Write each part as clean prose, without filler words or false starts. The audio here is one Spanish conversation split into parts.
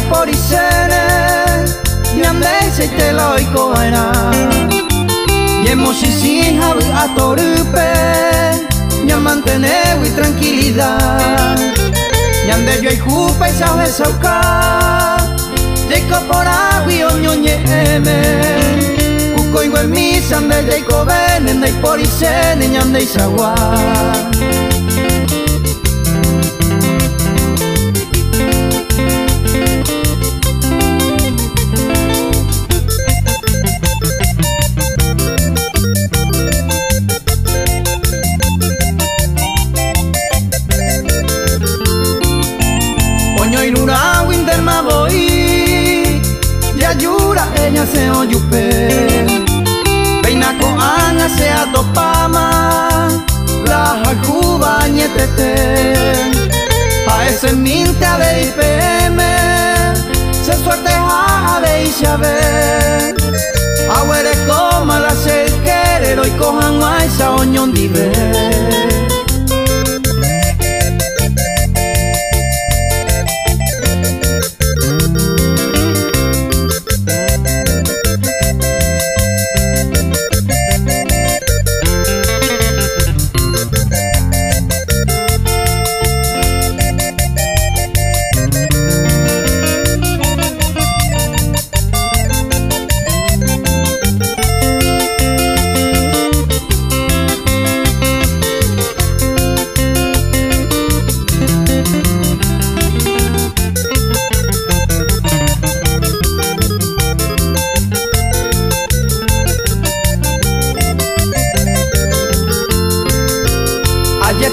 porisene Nyandei seite loiko aina Yemoshi sin habu atorupe Nyamantenewi tranquilidad Nyande yo ikupa isau esauka Jaiko porawi onyonye eme Kuko igual misan de jaiko bene Ndai porisene nyande isawa Irura winter maboi Yayura ella se oyupe Peina ko anga se atopama La jacuba nietete A ese minta de IPM Se suerte a de Ishabe Awere koma la selkerero Y kohan maisa oñon dive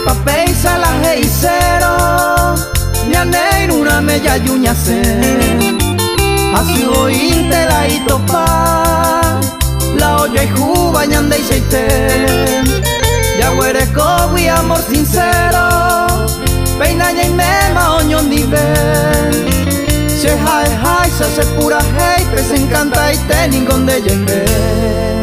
Papeisa la heisero Nyanei una mella yuña se Asu inte la itopa La olla y juba nyandei seite Yaguere kowi amor sincero Peina y mema oñon dive Se hai sa se pura hate Se encanta y te ningon de yembe